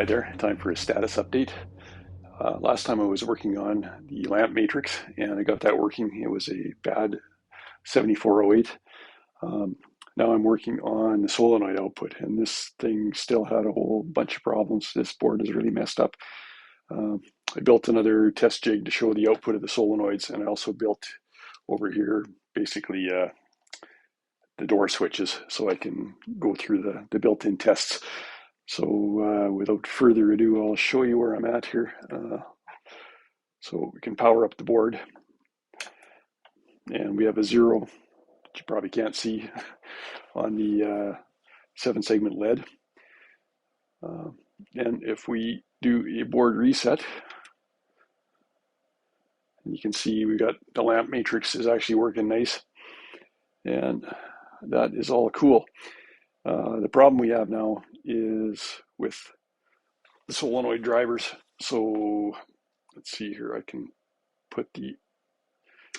Hi there, time for a status update. Last time I was working on the lamp matrix and I got that working. It was a bad 7408. Um, Now I'm working on the solenoid output and this thing still had a whole bunch of problems. This board is really messed up. Um, I built another test jig to show the output of the solenoids, and I also built over here basically the door switches so I can go through the built-in tests. So without further ado, I'll show you where I'm at here. So we can power up the board, and we have a 0, which you probably can't see, on the 7-segment LED. And if we do a board reset, you can see we got the lamp matrix is actually working nice, and that is all cool. The problem we have now is with the solenoid drivers. So let's see here, I can put the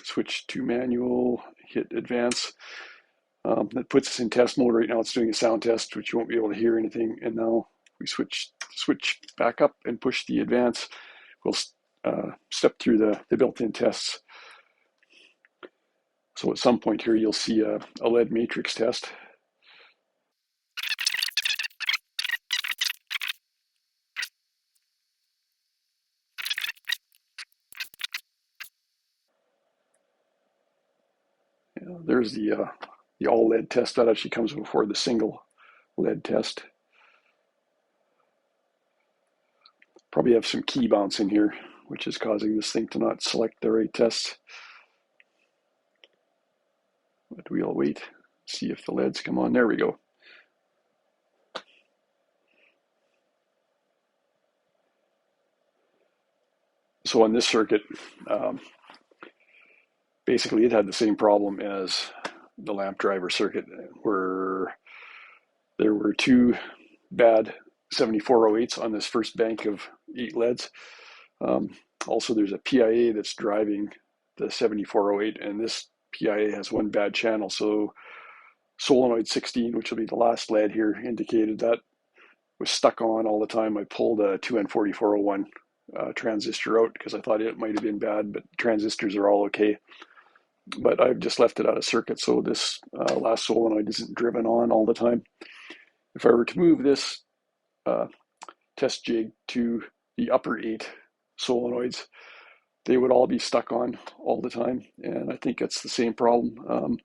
switch to manual, hit advance. That puts us in test mode right now. It's doing a sound test, which you won't be able to hear anything. And now we switch back up and push the advance. We'll step through the built-in tests. So at some point here, you'll see a LED matrix test. There's the all LED test. That actually comes before the single LED test. Probably have some key bounce in here, which is causing this thing to not select the right tests. But we'll wait, see if the LEDs come on. There we go. So on this circuit, basically it had the same problem as the lamp driver circuit, where there were 2 bad 7408s on this first bank of 8 LEDs. Also, there's a PIA that's driving the 7408, and this PIA has 1 bad channel. So solenoid 16, which will be the last LED here, indicated that was stuck on all the time. I pulled a 2N4401 transistor out because I thought it might have been bad, but transistors are all okay. But I've just left it out of circuit, so this last solenoid isn't driven on all the time. If I were to move this test jig to the upper 8 solenoids, they would all be stuck on all the time, and I think it's the same problem.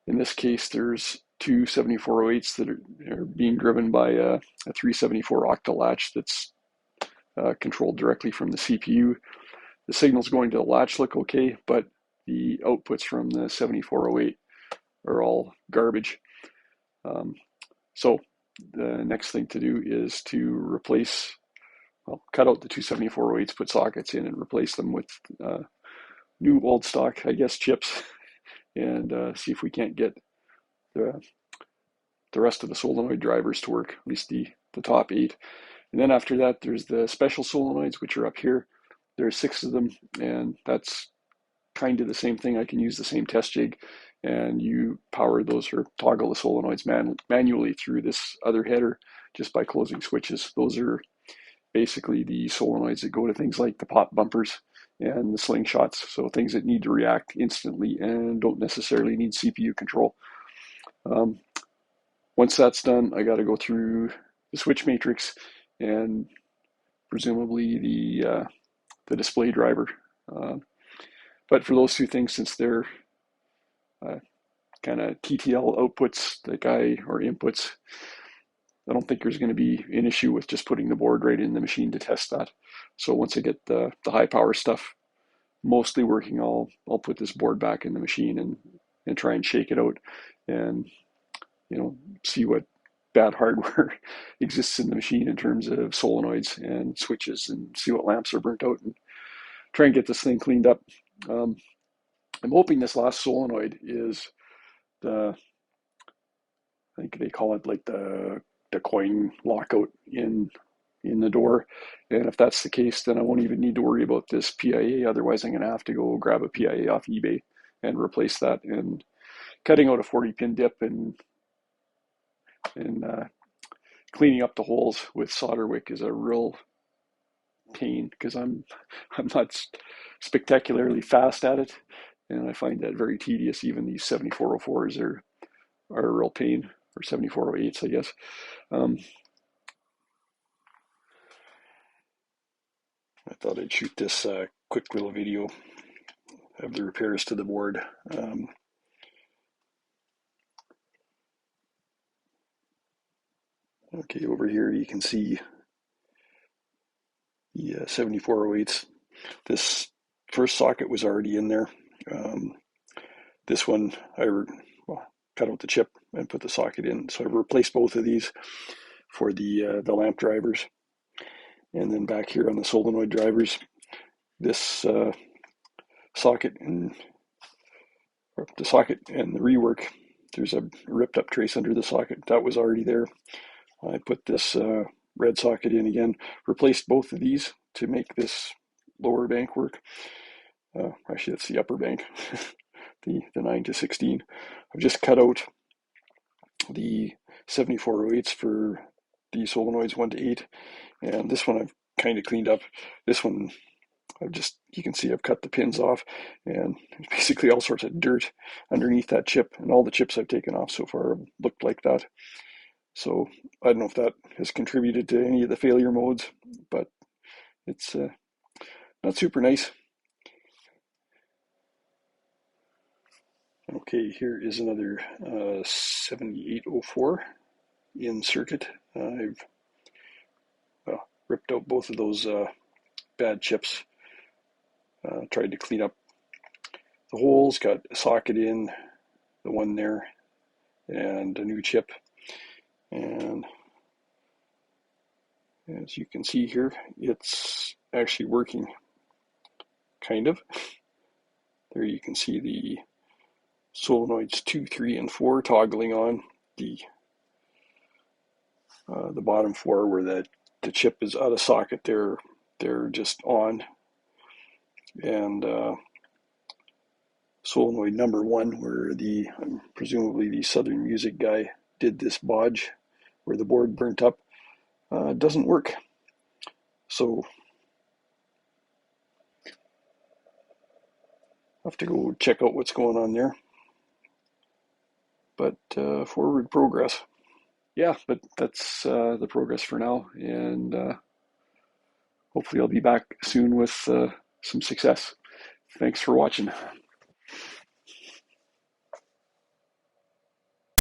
In this case, there's 2 7408s that are being driven by a 374 octa latch that's controlled directly from the CPU. The signals going to the latch look okay, but the outputs from the 7408 are all garbage. So the next thing to do is to replace, well, cut out the 2 7408s, put sockets in, and replace them with new old stock, I guess, chips, and see if we can't get the rest of the solenoid drivers to work, at least the top 8. And then after that, there's the special solenoids, which are up here. There's 6 of them, and that's kind of the same thing. I can use the same test jig, and you power those or toggle the solenoids manually through this other header just by closing switches. Those are basically the solenoids that go to things like the pop bumpers and the slingshots, so things that need to react instantly and don't necessarily need CPU control. Once that's done, I got to go through the switch matrix and presumably the display driver. But for those 2 things, since they're kind of TTL outputs, or inputs, I don't think there's going to be an issue with just putting the board right in the machine to test that. So once I get the high power stuff mostly working, I'll put this board back in the machine and try and shake it out and see what bad hardware exists in the machine in terms of solenoids and switches, and see what lamps are burnt out, and try and get this thing cleaned up. I'm hoping this last solenoid is I think they call it like the coin lockout in the door. And if that's the case, then I won't even need to worry about this PIA. Otherwise, I'm going to have to go grab a PIA off eBay and replace that. And cutting out a 40 pin dip and cleaning up the holes with solder wick is a real pain because I'm not spectacularly fast at it, and I find that very tedious. Even these 7404s are a real pain, or 7408s, I guess. Um, I thought I'd shoot this quick little video of the repairs to the board. Okay, over here you can see the 7408s. This first socket was already in there. This one, well, cut out the chip and put the socket in. So I replaced both of these for the lamp drivers. And then back here on the solenoid drivers, this socket and the socket and the rework, there's a ripped up trace under the socket. That was already there. I put this red socket in again, replaced both of these to make this lower bank work. Actually, that's the upper bank, the 9 to 16. I've just cut out the 7408s for the solenoids 1 to 8, and this one I've kind of cleaned up. This one, you can see I've cut the pins off, and there's basically all sorts of dirt underneath that chip, and all the chips I've taken off so far have looked like that. So I don't know if that has contributed to any of the failure modes, but it's not super nice. Okay, here is another 7804 in circuit. I've ripped out both of those bad chips. Tried to clean up the holes, got a socket in, the one there, and a new chip. And as you can see here, it's actually working, kind of. There you can see the solenoids 2, 3, and 4 toggling on. The bottom 4 where the chip is out of socket, they're just on. And solenoid number 1, where presumably the Southern Music guy did this bodge, where the board burnt up, doesn't work. So I have to go check out what's going on there. But forward progress. Yeah, but that's the progress for now, and hopefully I'll be back soon with some success. Thanks for watching.